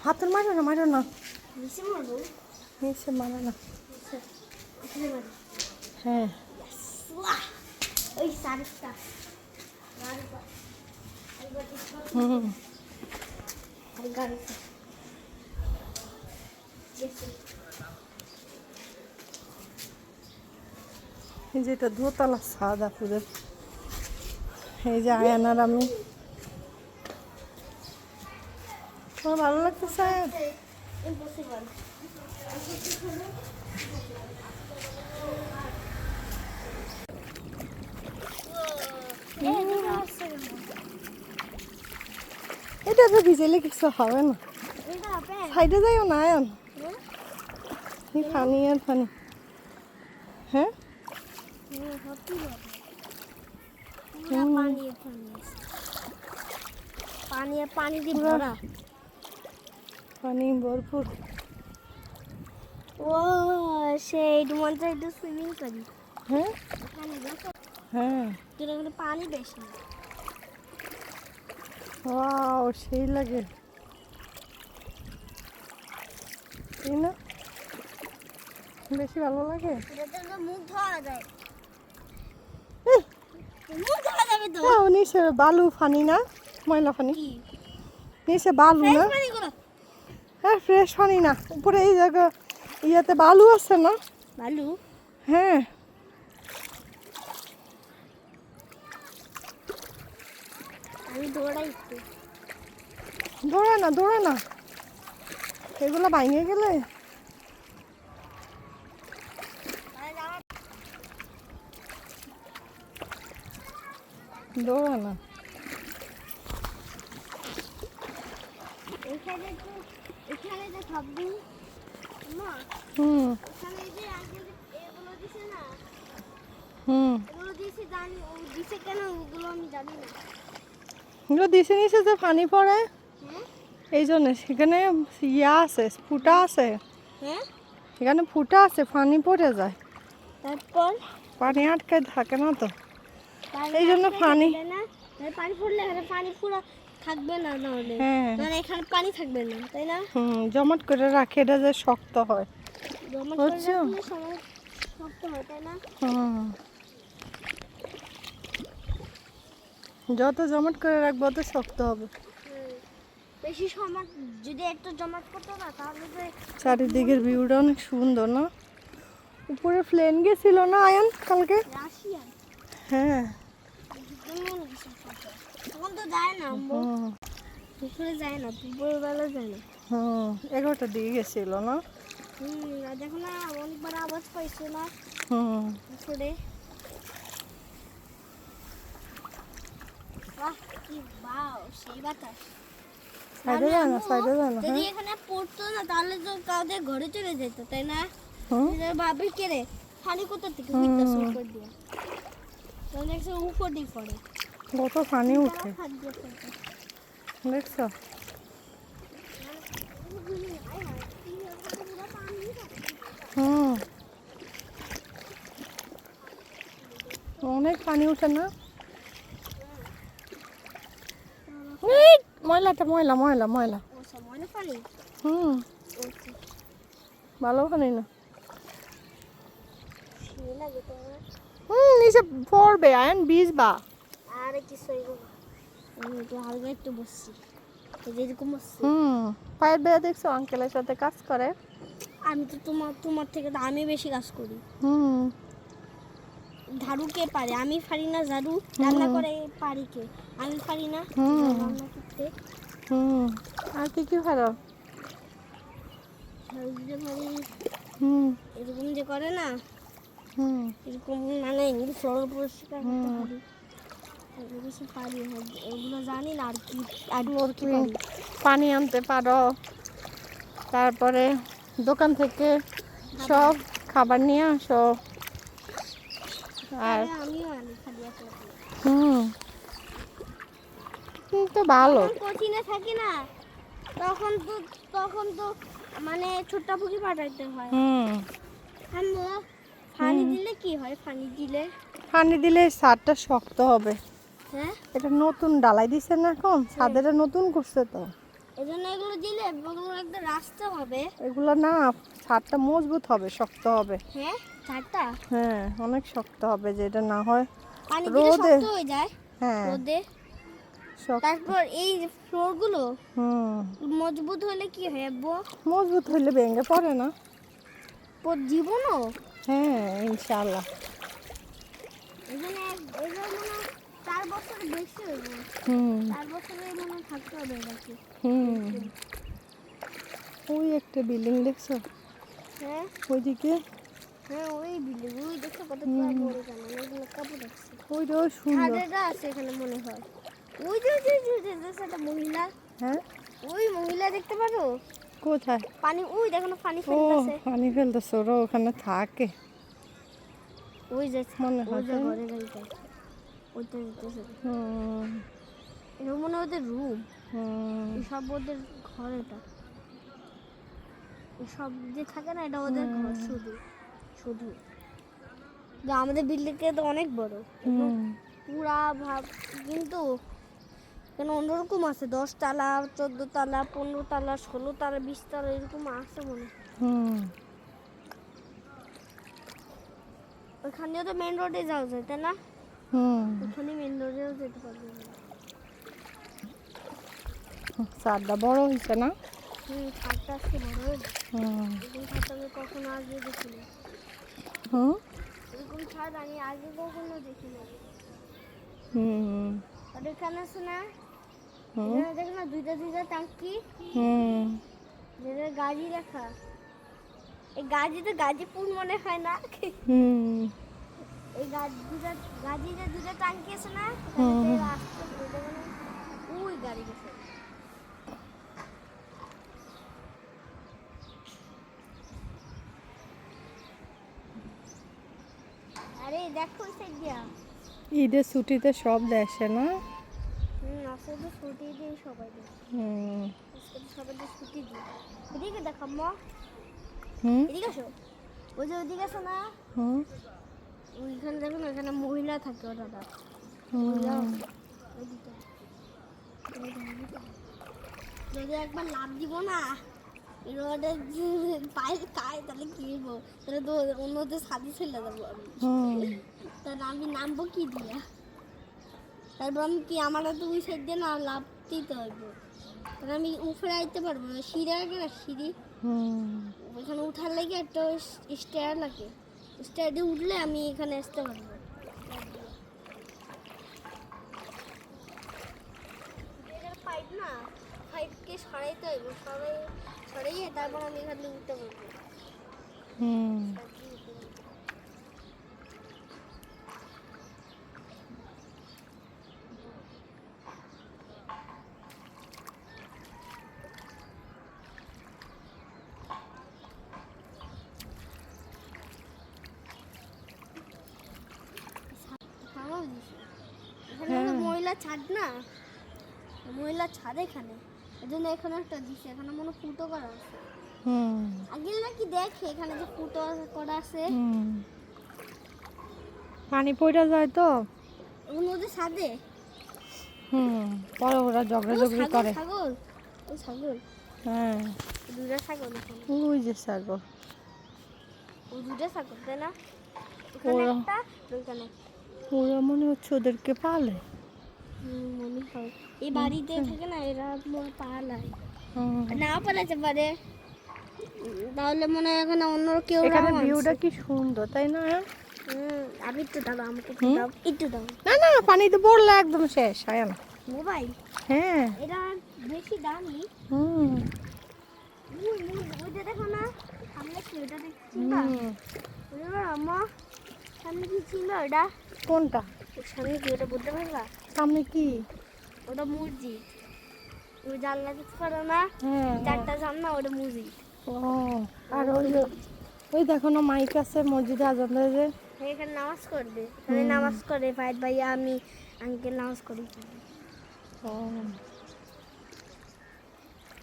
হাতের মারো না, মারো না, নিচে মারবো। নিচে মারো না। এখানে মারবো। হ্যাঁ ওই সারিটা হুম এই যে এটা দোতলা ছাদ আপুদের। এই যে আয়ানার আমি, তোমার ভালো লাগতেছে? ইম্পসিবল। এটা তো ভিজেলে কিছু হবে না। সাইডে যাইও না আয়ন, এই পানি আর পানি। হ্যাঁ পানি দিয়ে ভরা। পানি ভরপুর। ও সেই মনটা একটু সুইমিং করি। হ্যাঁ হ্যাঁ কিন্তু এখানে পানি বেশি। ওয়াও সেই লাগে তাই না? বেশি ভালো লাগে। এটাতে তো মুখ ধোয়া যায়। এই, মুখ ধোয়া যাবে তো। হ্যাঁ, নিচে বালু পানি না, ময়লা পানি। কি নিচে বালু না, ফ্রেশ পানি গুলো? হ্যাঁ ফ্রেশ পানি না, উপরে এই জায়গা ইয়াতে বালু আছে না। বালু? হ্যাঁ আমি দৌড়াই একটু। দৌড়ে না, দৌড়ে না, এগুলো ভাঙে গেলে। দৌড়ে না। এখানে তো এখানে যে থাকবি মা, হুম এখানে যে আগে এগুলো দিছে না, হুম এগুলো দিছে জানি, ও দিছে কেন ওগুলো আমি জানি না। এগুলো দিছে নিচে যে পানি পড়ে, হ্যাঁ এই জন্য সেখানে ইয়া আছে, ফুটা আছে, হ্যাঁ এখানে ফুটা আছে, পানি পড়ে যায়, তারপর পানি আটকে থাকে না তো, পানি এই জন্য আটকে পানি। থাকবে না, পানি পড়লে এখানে পানি পুরো থাকবে না, নাহলে হ্যাঁ মানে এখানে পানি থাকবে না, তাই না? জমাট করে রাখে, এটা যে শক্ত হয়। জমা করে বুঝছো? রাখলে সময় শক্ত হয়, তাই না? হুম যত জমাট করে রাখবো তত শক্ত হবে। বেশি সময় যদি একটু জমাট করতো না, তাহলে যে চারিদিকের ভিউটা অনেক সুন্দর না? উপরে প্লেন গেছিল না আয়ান কালকে? রাশিয়ান হ্যাঁ তখন তো যায় না, হুম দুপুরে যায় না, দুপুরবেলা যায় না। 11টার দিকে গেছিল না? আর দেখো না, অনেকবার আওয়াজ পাইছো না হুম দুপুরে। বাহ কি বাও, সেই বাতাস। সাইডে যায় না, সাইডে যায় না। যদি এখানে পড়তো না, তাহলে তো কাউদের ঘরে চলে যেত, তাই না? হুম ভাবি কে রে পানি কোথা থেকে হইতাছে উপর দিয়ে, তখন দেখছো উপর দিয়ে পড়ে। কত পানি উঠে হাত দিয়ে ফেলতো। দেখছো? হুম অনেক পানি উঠে না? এই, ময়লাটা ময়লা ময়লা ময়লা। ও সামনে পানি। হুম ভালো পানি না। সেই লাগে তোমার। নিচে পড়বে আয়ন, বীজবা। আরে কিছু হইব না, আমি একটু হালকা একটু বসছি, যেরকম বসছি। পায়ের বেয়া দেখছো আঙ্কেলের সাথে কাজ করে। আমি তো তোমার থেকে তো আমি বেশি কাজ করি। হুম ঝাড়ু কে পারে? আমি পারি না ঝাড়ু। রান্না করে পারি কে? আমি পারি না রান্না করতে। আর কি কি ভালো? ঝাড়ু দিতে পারি, হুম এরকম যে করে না, হুম এরকম মানে ফ্লোর পরিষ্কার করতে পারি, এগুলো কিছু পারি। এগুলো জানি না, আর কি আর কি পারি। পানি আনতে পারো, তারপরে দোকান থেকে সব খাবার নিয়ে আসো। আর আমিও আনি খালি একটা। তো ভালো। কোচিনে থাকি না, তখন তো মানে ছোট্ট পুকি পাঠাইতে হয়। আম্মু পানি দিলে কি হয়? পানি দিলে ছাদটা শক্ত হবে। হ্যাঁ এটা নতুন ডালাই দিছে না, এখন ছাদের নতুন করছে তো। এজন্য এগুলো দিলে এগুলো একটা রাস্তা হবে। এগুলো না, ছাদটা মজবুত হবে, শক্ত হবে। হ্যাঁ ছাদটা হ্যাঁ, অনেক শক্ত হবে, যেটা না হয় পানি দিলে রোদে। শক্ত হয়ে যায় হ্যাঁ, রোদে। শক্ত। তারপর এই ফ্লোর গুলো হুম, মজবুত হলে কি হয় আব্বু? মজবুত হইলে ভেঙে পড়ে না। জীবনও হ্যাঁ, ইনশাআল্লাহ। এখানে এগুলো মনে হয় 4 বছরের বেশি হইব। হুম 4 বছরের মনে হয় থাকতে হবে নাকি? হুম। ওই একটা বিল্ডিং দেখছো হ্যাঁ ওইদিকে? হ্যাঁ ওই বিল্ডিং ওই দেখো কত বড় জানো এগুলো কাপড় আছে। ওইটাও সুন্দর। ছাদেটা আছে এখানে মনে হয়। ওই যে একটা মহিলা। হ্যাঁ, ওই মহিলা দেখতে পারো? কোথায়? পানি ওই দেখো না পানি ও, ফেলতেছে। পানি ফেলতেছে, ওরা ওখানে থাকে ওই যে মনে ওই হয়। যে ঘরে গাড়িটা ওইটা দিতেছে। হুম এটা মনে হয় ওদের রুম। হুম এসব ওদের ঘর এটা। এসব যে থাকে না এটা ওদের ঘর শুধু শুধু। যে আমাদের বিল্ডিংটা তো অনেক বড়। হুম পুরা ভাব কিন্তু কেন অন্যরকম আছে 10 তলা 14 তলা 15 তলা 16 তলা 20 তলা এরকম আছে মনে হয়। হুম। ওইখান দিয়ে তো মেন রোডে যাওয়া যায় তাই না? হুম। ওখানে মেন রোডেও যেতে পারবে না। ছাদটা বড় হয়েছে না? ছাদটা আজকে বড় হয়েছে। হুম এরকম ছাদ আমি কখনো আগে দেখিনি। হুম এরকম ছাদ আমি আগে কখনো দেখিনি। হুম আর এখানে আছে না হুম এখানে দেখো না দুইটা টাঙ্কি হুম। যেটা গাড়ি রাখা। এই গাড়িতে গাজীপুর মনে হয় না? হুম এই গাড়িতে দুটা টাঙ্কি আছে না? হুম। এখানে রাস্তা ওইটা মানে ওই গাড়ি গেছে। আরে দেখো ওই সাইড দিয়া। ঈদের ছুটিতে সব দেশে না? আসলে তো ছুটি দিয়ে সবাই দেয়। হুম আজকে তো সবাই দিয়ে ছুটি দিয়ে। এদিকে দেখো মা। হুম এদিকে আসো। ওই যে ওইদিকে আছে না? হুম ওইখানে দেখো না এখানে মহিলা থাকে ওরা। মহিলা ওইদিকে। যদি একবার লাভ দিব না রোডে পায়ে খায় তাহলে কি হইব? তাহলে তো অন্যদের সাথে চলে যাবো আমি। হুম তাহলে আমি নামবো কি দিয়া? তারপর আমি কি আমার তো ওই সাইড দিয়ে না লাভ দিতে হইব। তাহলে আমি উপরে আইতে পারবো না। সিঁড়ি আগে না সিঁড়ি হুম। ওইখানে উঠার লাগে একটা স্টেয়ার লাগে। স্টেয়ার দিয়ে উঠলে আমি এখানে আসতে পারবো। পাইপ না পাইপকে সরাইতে হইব সরাইয়ে তারপর আমি এখানে উঠতে পারবো। হুম। এখানে মহিলা ছাদ না মহিলা ছাদ এখানে এজন্য এখানে একটা দিছে এখানে মনে ফুটো করা আছে। হুম আগে নাকি দেখে এখানে যে ফুটো করা আছে। হুম। পানি পড়া যায় তো। ওগুলো ওদের ছাদে। হুম, পরে ওরা ঝগড়াঝগড়ি করে। ছাগল ওই ছাগল। হ্যাঁ, দুইটা ছাগল এখানে। ওই যে ছাগল। ওই দুইটা ছাগল তাই না? এখানে ওরা একটা ওইখানে। ওরা মনে হচ্ছে ওদেরকে পালে। মনে হয় এই বাড়িতে থাকে না এরা পালায়। হুম। না পালাতে পারে তাহলে মনে হয় এখানে অন্য কেউ এখানে ভিউটা কি সুন্দর তাই না? আমি একটু দাও আমাকে দাও একটু দাও। না না, পানিতে পড়লে একদম শেষ আয়ান। মোবাইল হ্যাঁ। এটা বেশি দামি। হুম ওইটা দেখো না সামনে কি ওটা দেখছি না আম্মা সামনে কি ছিল ওটা? কোনটা? সামনে কি ওটা বলতে পারবা? সামনে কি? ওটা মসজিদ। ওই জানলা দেখতে পারো না? হ্যাঁ, চারটা জানলা ওটা মসজিদ। ও, আর ওই দেখো না মাইক আছে মসজিদে আজান দেয় যে। এখানে নামাজ করবে এখানে নামাজ করে ফাইদ ভাই আমি আঙ্কেল নামাজ করি। ও,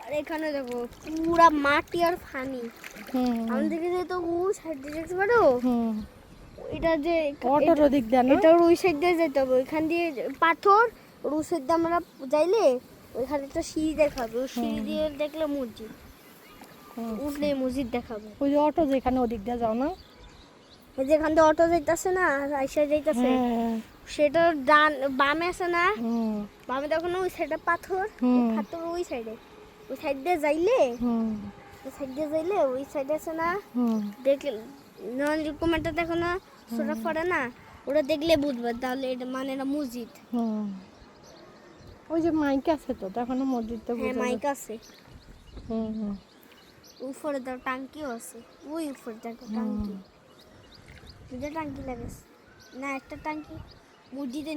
আর এখানে দেখো পুরা মাটি আর পানি। হুম আমাদের দিকে যে তো ওই সাইড দিয়ে দেখতে পারো হুম। এটা যে অটোর ওদিক দেন না? এটা ওই সাইড দিয়ে যেতে হবে ওইখান দিয়ে পাথর ওই সাইড দিয়ে আমরা যাইলে ওইখানে একটা সিঁড়ি দেখাবে, ওই সিঁড়ি দিয়ে দেখলে মসজিদ, উঠলে মসজিদ দেখাবে। ওই যে অটো যেখানে ওদিক দিয়ে যাও না, ওই যেখান দিয়ে অটো যাইতেছে না, আইসা যাইতেছে, সেটার ডান বামে আছে না, বামে দেখো না ওই সাইডে পাথর, পাথর ওই সাইডে, ওই সাইড দিয়ে যাইলে, ওই সাইড দিয়ে যাইলে ওই সাইডে আছে না, দেখলে এরকম একটা দেখো না ছোটা ফটা না, ওটা দেখলে বুঝবে তাহলে এটা মানে এটা মসজিদ। ওই যে মাইক আছে তো, দেখো না মসজিদটা। হ্যাঁ মাইক আছে। উপরে তো টাঙ্কিও আছে, ওই উপরে দেখো টাঙ্কি, দুটো টাঙ্কি লাগাছে না, একটা টাঙ্কি মসজিদে,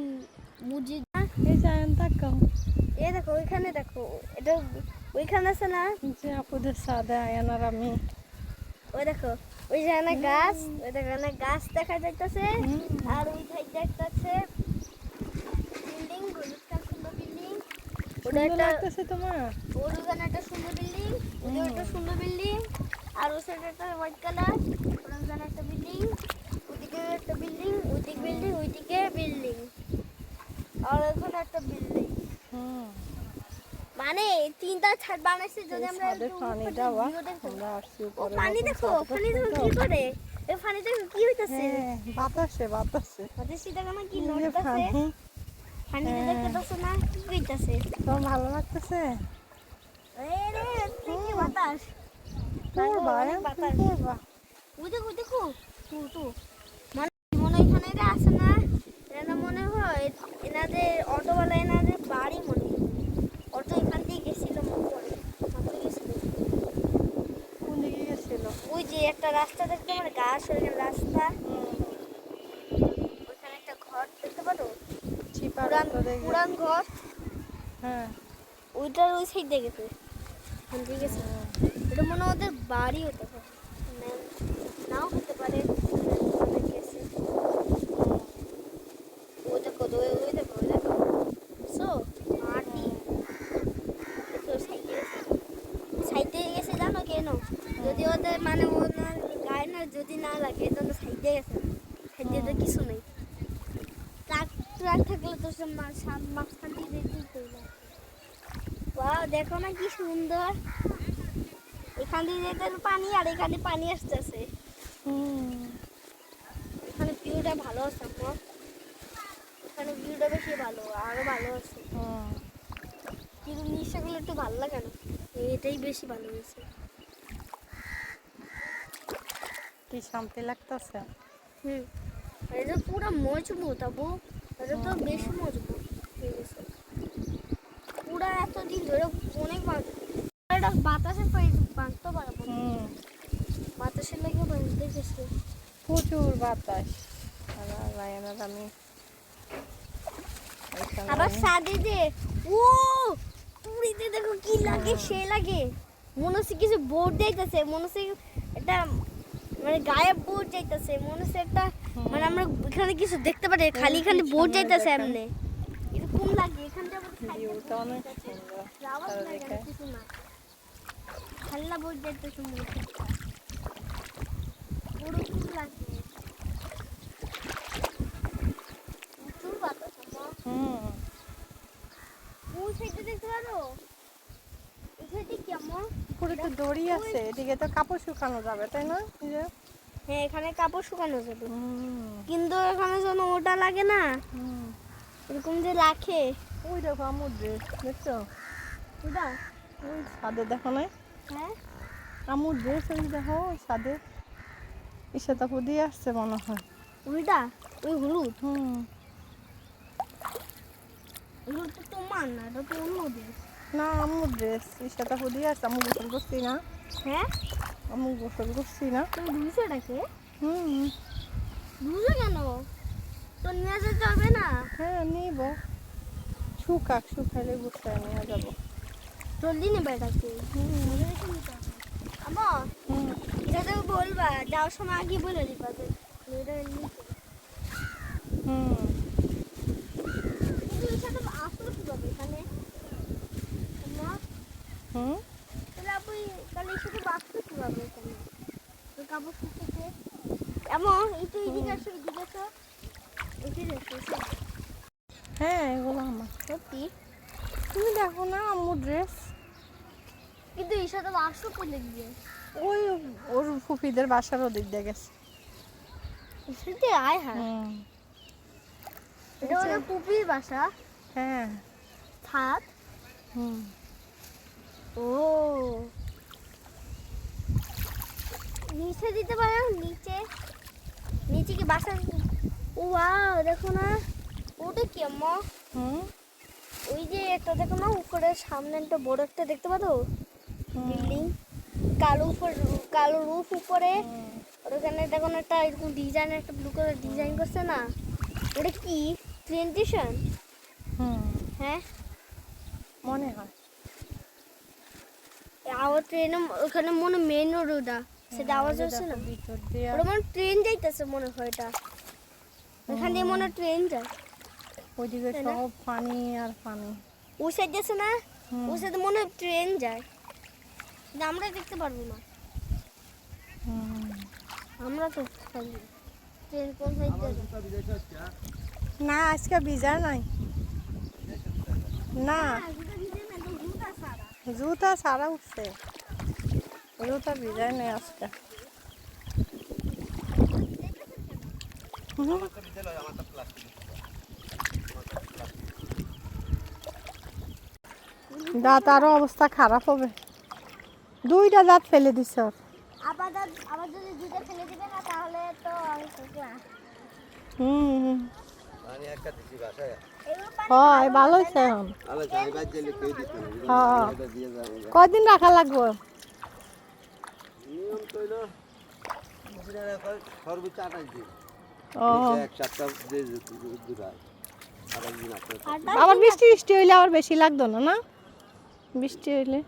মসজিদ না এই জায়গা তাকাও, এ দেখো ওইখানে দেখো, এটা ওইখানে আছে না যে আপুদের সাদা আয়ানার আমি, ওই দেখো ওই জায়গা গাছ, ওই দেখো না গাছ দেখা যাইতেছে, আর ওই সাইডে একটা আছে বিল্ডিং, হলুদ সুন্দর বিল্ডিং, ওটা একটা লাগতেছে তোমার, ওখানে একটা সুন্দর বিল্ডিং, ওই একটা সুন্দর বিল্ডিং, আর ওই সাইডে একটা হোয়াইট কালার, ওখানে একটা বিল্ডিং, ওইদিকে একটা বিল্ডিং, ওইদিকে বিল্ডিং, ওইদিকে বিল্ডিং, আর ওখানে একটা বিল্ডিং, মানে তিনটা ছাদ বানাইছে। যদি আমরা পানি দেওয়া, আমরা আসছি উপরে, পানি দেখো, পানি দেখো কি করে, এই পানি দেখো কি হইতাছে, বাতাসে বাতাসে বাতাসে দেখো না কি নড়তাছে, পানি দেখতেছো না কি হইতাছে, তোমার ভালো লাগতেছে? এই রে কি বাতাস, করবা বাতাস করবা, ওই দেখো দেখো তো মানে মনে এখানে এটা আছে না, এটা মনে হয় এনাদের অটোওয়ালা, এনাদের বাড়ি মনে হয়, অটো এখান দিয়ে গেছিল মাত্র গেছিল। কোন দিকে গেছিল? ওই যে একটা রাস্তা দেখতে পারো, গাছ ওইখানে রাস্তা, ওইখানে একটা ঘর দেখতে পারো, পুরান ঘর, হ্যাঁ ওইটার ওই সাইডে গেছে, ওখান দিয়ে গেছে, এটা মনে হয় ওদের বাড়ি হতে পারে, নাও হতে পারে, গেছে। ওই দেখো ওই দেখো ওই দেখো সো মাটি দেখো সাইডে গেছে, জানো কেন? যদি ওদের মানে ওনার গায়ে না যদি না লাগে তাহলে সাইডে গেছে, সাইডে তো কিছু নেই, ট্রাক থাকলে তো সব মাঝখান দিয়ে দিতে হবে। ওয়াও দেখো না কি সুন্দর, এখান দিয়ে যেতে পানি, আর এখানে পানি আসতেছে, এখানে ভিউটা ভালো আছে আমার, এখানে ভিউটা বেশি ভালো, আরো ভালো আছে, কিন্তু নিশ্চয়গুলো একটু ভালো লাগে না, এটাই বেশি ভালো হয়েছে। কি শান্তি লাগতেছে। এটা পুরো মজবুত আপু, এটা তো বেশি মজবুত হয়ে গেছে, পুরো এতদিন ধরে অনেক এটা বাতাসের বাঁধতে পারবো, বাতাসের লাগে বাঁধতে গেছে, প্রচুর বাতাস। আমি আবার সাদে যে ও পুরীতে দেখো কি লাগে, সে লাগে, মনে হচ্ছে কিছু বোর্ড যাইতেছে, মনে হচ্ছে এটা মানে গায়ে বোর্ড যাইতেছে, মনে হচ্ছে একটা মানে আমরা এখানে কিছু দেখতে পারি, খালি খালি বোর্ড যাইতেছে এমনি, এরকম লাগে। এখানটা ভিউটা অনেক সুন্দর, কিছু না, খাল্লা বোর্ড যাইতেছে, মনে হচ্ছে ওরকম লাগে, প্রচুর বাতাস আমার। ওই সাইডে দেখতে পারো, ওই সাইডে কেমন পুরো তো দড়ি আছে, এদিকে তো কাপড় শুকানো যাবে তাই না? হ্যাঁ এখানে কাপড় শুকানো যাবে, কিন্তু এখানে যেন ওটা লাগে না, এরকম যে রাখে। ওই দেখো আমার ড্রেস দেখছো, ওটা ওই ছাদে দেখো না, হ্যাঁ আমার ড্রেস ওই দেখো ওই ছাদে, ইশাতা দিয়ে আসছে মনে হয়, ওইটা ওই হলুদ, হলুদ তো তোমার না, এটা তো অন্য ড্রেস। না আমার ড্রেস ইশাতা দিয়ে আসছে, আমি গোসল করছি না, হ্যাঁ আমি গোসল করছি না। তুমি ধুইছো নাকি? ধুইছো কেন? তো নিয়ে যেতে হবে না? হ্যাঁ নিব, শুকাইলে গোসল নিয়ে যাবো। জলদি নেবে এটাকে, আমার এটা তো বলবা, যাওয়ার সময় আগে বলে দিবা যে এটা নিতে। কিন্তু এর সাথে আসলো কিভাবে এখানে? তাহলে আপনি তাহলে এর সাথে আসলো কিভাবে এখানে? তো কাপড় শুকাতে এমন একটু এদিকে আসো, এদিকে আসো, এদিকে আসো। হ্যাঁ এগুলো আমার সত্যি তুমি দেখো না আম্মু ড্রেস, কিন্তু ঈশা তো আসো কোন দিয়ে? ওই ওর ফুফিদের বাসার ওদিক দিয়ে গেছে। সেটা আয় হ্যাঁ, হুম, এটা ওদের পুপির বাসা। হ্যাঁ। থাক। হুম, ও নিচে দিতে পারো, নিচে নিচে কি বাসা? ও ওয়াও, দেখো না ওটা কি আম্মা? হুম, ওই যে একটা দেখো না উপরে সামনে একটা বড় একটা দেখতে পারো হুম, বিল্ডিং, কালো উপর, কালো রুফ উপরে, আর ওখানে দেখো না একটা এরকম ডিজাইন, একটা ব্লু কালার ডিজাইন করছে না, ওটা কি ট্রেন স্টেশন? হুম, হ্যাঁ, মনে হয়। আওয়াজ ট্রেন ওখানে মনে মেন রোড, ওটা সেটা আওয়াজ হচ্ছে না, ভিতর দিয়ে ওটা মনে ট্রেন যাইতেছে মনে হয়, এটা ওখান দিয়ে মনে হয় ট্রেন যায়। ওইদিকে তাই না? সব পানি আর পানি। ওই সাইড যাচ্ছে না, হুম, ওই সাইডে মনে হয় ট্রেন যায়, কিন্তু আমরা দেখতে পারবো না, হুম। আমরা তো ট্রেন কোন সাইড যাবে? না আজকে ভিজা নাই, না জুতা সারা উঠছে, জুতা ভিজায় নাই আজকে। হুম। দাঁত আরো অবস্থা খারাপ হবে, দুইটা দাঁত ফেলে দিছ। আবার আবার যদি দুটো ফেলে দিবে না তাহলে তো আমি শেষ। হুম, পানি একটা দিছি বাসায়। হয় ভালো হয়েছে এখন। আমি যাইবার জেলে কেউ দিত না। হ্যাঁ। এটা দিয়ে যাবো। কয়দিন রাখা লাগবে? নিয়ম তো হইলো সর্বোচ্চ 28 দিন। ও নিচে এক সপ্তাহ দিয়ে দূরায়। 28 দিন আসলে আবার বৃষ্টি বৃষ্টি হইলে আবার বেশি লাগতো না, না বৃষ্টি হইলে?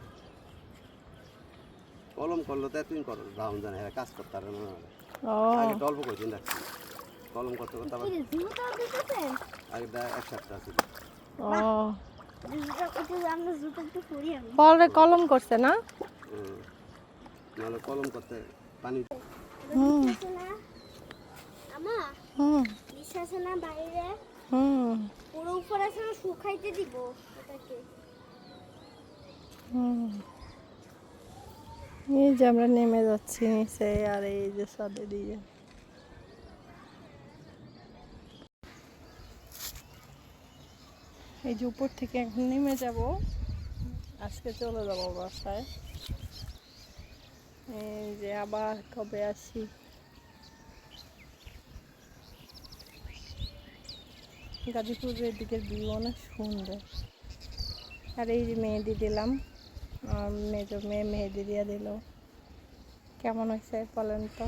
কলম করলো তো এতদিন করো রাউন্ড জানে এরা কাজ করতে পারে না। ও আগে অল্প কদিন রাখছি। কলম করতে করতে আবার জুতা দিতেছেন? আগে এক সপ্তাহ ছিল। ও জুতা একটু আমরা জুতা একটু পরি আমি। পরে কলম করছে না? হুম। নাহলে কলম করতে পানি হুম, আছে না আমা, হুম, নিচে আছে না বাইরে, হুম, পুরো উপরে আছে না শুকাইতে দিব ওটাকে। হুম। এই যে আমরা নেমে যাচ্ছি নিচে, আর এই যে সাদে দিয়ে এই যে উপর থেকে এখন নেমে যাব, আজকে চলে যাব বাসায়। এই যে আবার কবে আসি। গাজীপুরের দিকের ভিউ অনেক সুন্দর। আর এই যে মেহেদি দিলাম, আর মেজো মেয়ে মেহেদি দিয়ে দিল। কেমন হয়েছে বলেন তো?